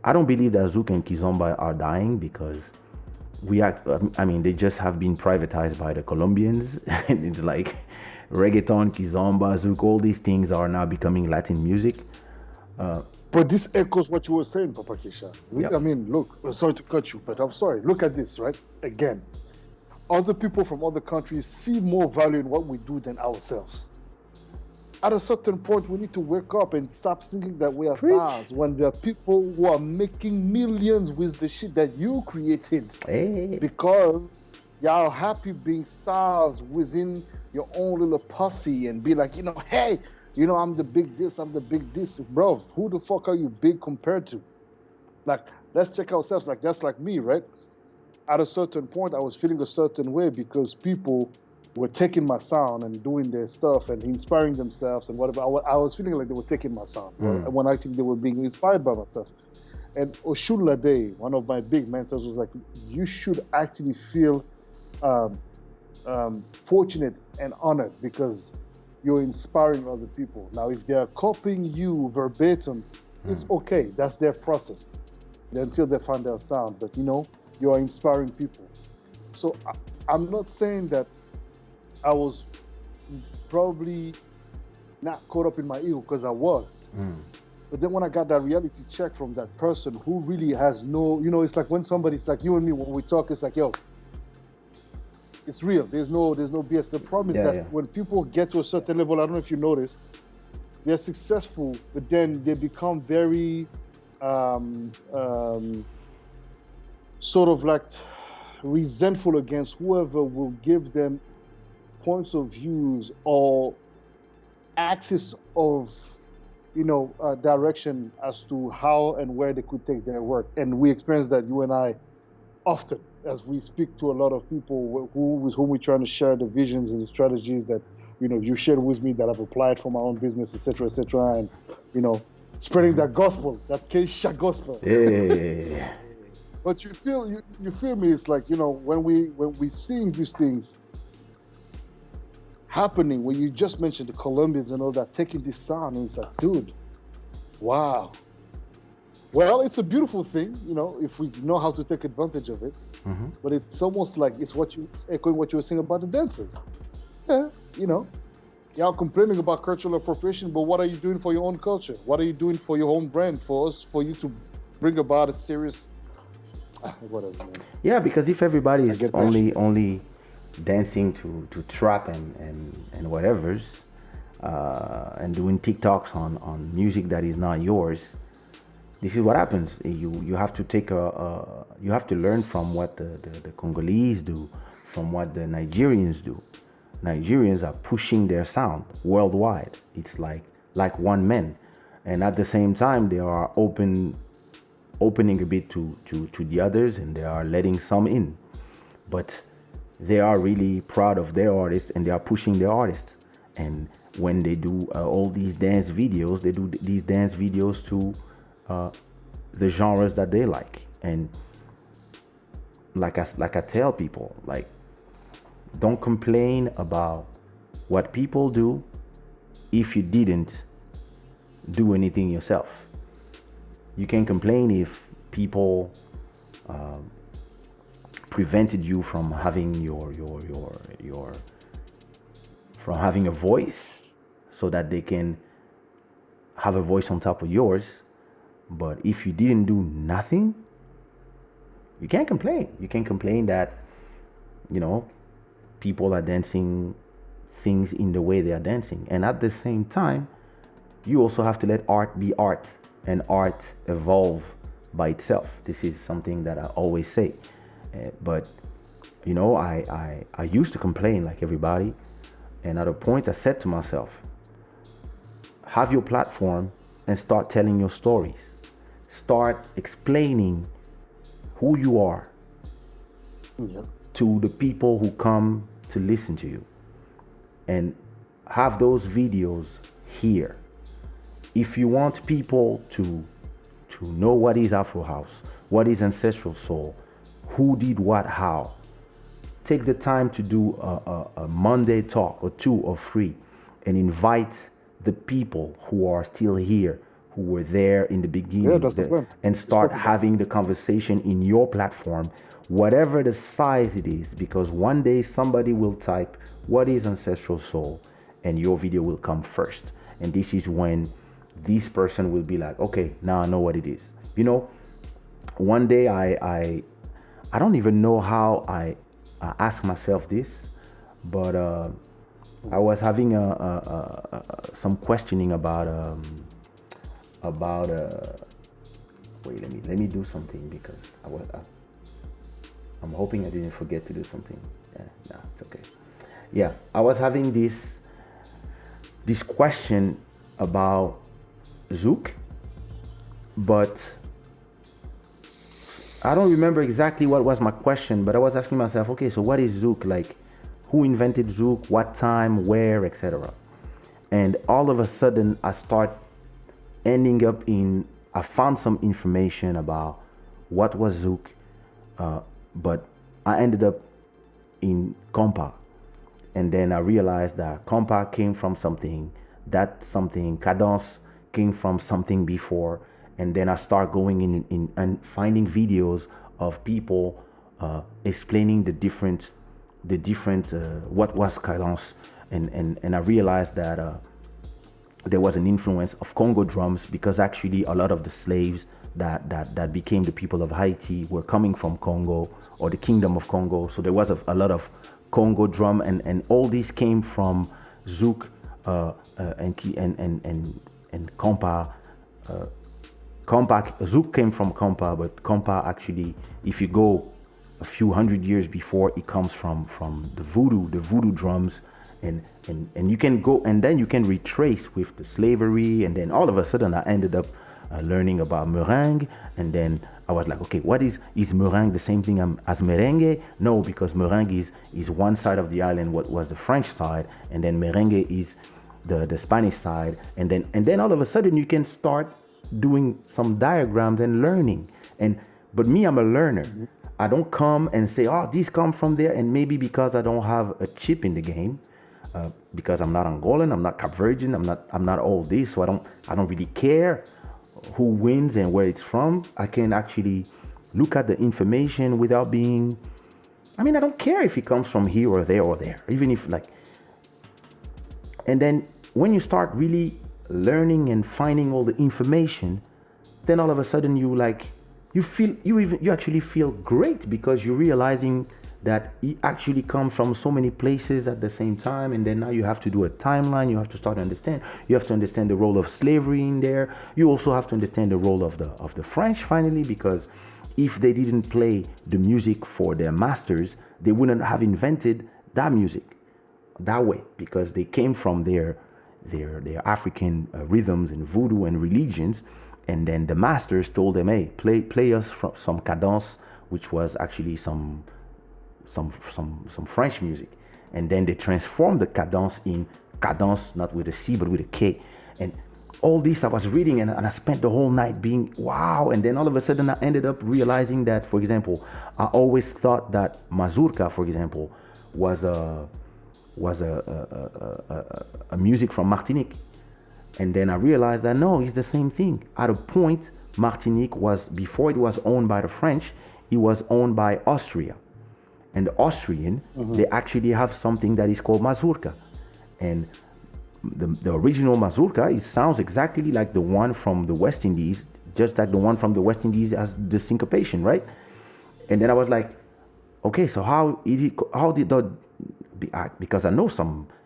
I don't believe that Zouk and Kizomba are dying because I mean, they just have been privatized by the Colombians. And it's like reggaeton, Kizomba, Zouk, all these things are now becoming Latin music. But this echoes what you were saying, Papa Kisha. Yep. I mean, look, sorry to cut you, but I'm sorry. Look at this, right? Again, other people from other countries see more value in what we do than ourselves. At a certain point, we need to wake up and stop thinking that we are Preach. stars when there are people who are making millions with the shit that you created Hey. because y'all happy being stars within your own little pussy and be like, hey, I'm the big this, I'm the big this. Bro, who the fuck are you big compared to? Like, let's check ourselves. Like, that's like me, right? At a certain point, I was feeling a certain way because people were taking my sound and doing their stuff and inspiring themselves and whatever. I was feeling like they were taking my sound when I think they were being inspired by myself. And Oshulade, one of my big mentors, was like, you should actually feel fortunate and honored because you're inspiring other people. Now, if they're copying you verbatim, it's okay. That's their process until they find their sound. But, you are inspiring people. So I'm not saying that I was probably not caught up in my ego because I was. But then when I got that reality check from that person who really has no, it's like when somebody's like you and me, when we talk, it's like, yo, it's real. There's no BS. The problem is that when people get to a certain level, I don't know if you noticed, they're successful, but then they become very sort of like resentful against whoever will give them points of views or axis of direction as to how and where they could take their work. And we experience that, you and I, often as we speak to a lot of people with whom we're trying to share the visions and the strategies that you shared with me that I've applied for my own business, etc., and spreading that gospel, that Keisha gospel. Yeah. But you feel me? It's like when we seeing these things happening, when you just mentioned the Colombians and all that taking this sound, and it's like, dude, wow. Well, it's a beautiful thing, if we know how to take advantage of it. But it's almost like it's echoing what you were saying about the dancers. Yeah, y'all complaining about cultural appropriation, but what are you doing for your own culture? What are you doing for your own brand? For you to bring about a serious, whatever. Man. Yeah, because if everybody is only dancing to trap and whatever's, and doing TikToks on music that is not yours, this is what happens. You have to you have to learn from what the Congolese do, from what the Nigerians do. Nigerians are pushing their sound worldwide. It's like one man, and at the same time they are opening a bit to the others, and they are letting some in. But they are really proud of their artists, and they are pushing their artists. And when they do all these dance videos, they do these dance videos to the genres that they like. And like I tell people, like, don't complain about what people do if you didn't do anything yourself. You can complain if people prevented you from having from having a voice, so that they can have a voice on top of yours. But if you didn't do nothing, you can't complain. You can complain that people are dancing things in the way they are dancing, and at the same time you also have to let art be art, and art evolve by itself. This is something that I always say. But I used to complain like everybody, and at a point I said to myself, have your platform and start telling your stories. Start explaining who you are to the people who come to listen to you, and have those videos here. If you want people to know what is Afro House, what is Ancestral Soul, who did what, how, take the time to do a Monday talk or 2 or 3, and invite the people who are still here, who were there in the Yeah, beginning, that's the point. and We start spoke about. having the conversation in your platform, whatever the size it is, because one day somebody will type, "What is ancestral soul?" and your video will come first. And this is when this person will be like, "Okay, now I know what it is." One day I don't even know how I asked myself this, but I was having some questioning about wait, let me do something, because I'm hoping I didn't forget to do something. No, it's okay. Yeah, I was having this question about Zouk, but I don't remember exactly what was my question, but I was asking myself, okay, so what is Zouk? Like, who invented Zouk? What time? Where? Etc. And all of a sudden, I start ending up I found some information about what was Zouk, but I ended up in compa. And then I realized that compa came from something, that something, cadence came from something before. And then I start going in and finding videos of people explaining the different what was cadence. And I realized that there was an influence of Congo drums, because actually a lot of the slaves that became the people of Haiti were coming from Congo, or the Kingdom of Congo. So there was a lot of Congo drum, and all these came from Zouk and compa. Zouk came from compa, but compa actually, if you go a few hundred years before, it comes from the voodoo drums, and you can go, and then you can retrace with the slavery, and then all of a sudden I ended up learning about meringue, and then I was like, okay, what is meringue the same thing as merengue? No, because meringue is one side of the island, what was the French side, and then merengue is the Spanish side, and then all of a sudden you can start doing some diagrams and learning. But me, I'm a learner. I don't come and say, oh, these come from there. And maybe because I don't have a chip in the game, because I'm not Angolan, I'm not Cap Verdean, I'm not all this, so I don't really care who wins and where it's from. I can actually look at the information without being, I don't care if it comes from here or there, even if and then when you start really learning and finding all the information, then all of a sudden you actually feel great, because you're realizing that it actually comes from so many places at the same time. And then now you have to do a timeline. You have to start to understand. You have to understand the role of slavery in there. You also have to understand the role of the French, finally, because if they didn't play the music for their masters, they wouldn't have invented that music that way, because they came from their African rhythms and voodoo and religions. And then the masters told them, hey, play us from some cadence, which was actually some French music. And then they transformed the cadence in cadence, not with a C, but with a K. And all this I was reading, and I spent the whole night being, wow. And then all of a sudden I ended up realizing that, for example, I always thought that mazurka, for example, was a music from Martinique. And then I realized that no, it's the same thing. At a point, Martinique was, before it was owned by the French, it was owned by Austria. And the Austrian, they actually have something that is called mazurka. And the original mazurka, it sounds exactly like the one from the West Indies, just like the one from the West Indies has the syncopation, right? And then I was like, okay, so how did the, because I know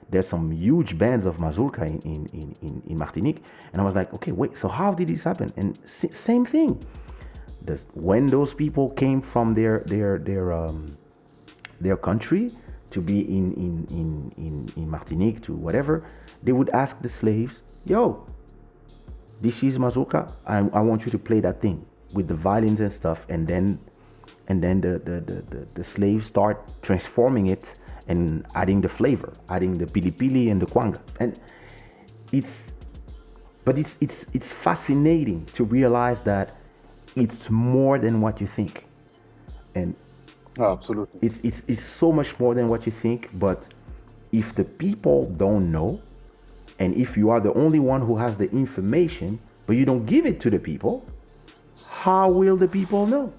there's some huge bands of mazurka in Martinique. And I was like, okay, wait, so how did this happen? And same thing. When those people came from their country to be in Martinique, to whatever, they would ask the slaves, yo, this is mazurka. I want you to play that thing with the violins and stuff. And then the slaves start transforming it and adding the flavor, adding the pili pili and the kwanga. And it's fascinating to realize that it's more than what you think. And Absolutely. it's so much more than what you think. But if the people don't know, and if you are the only one who has the information, but you don't give it to the people, how will the people know?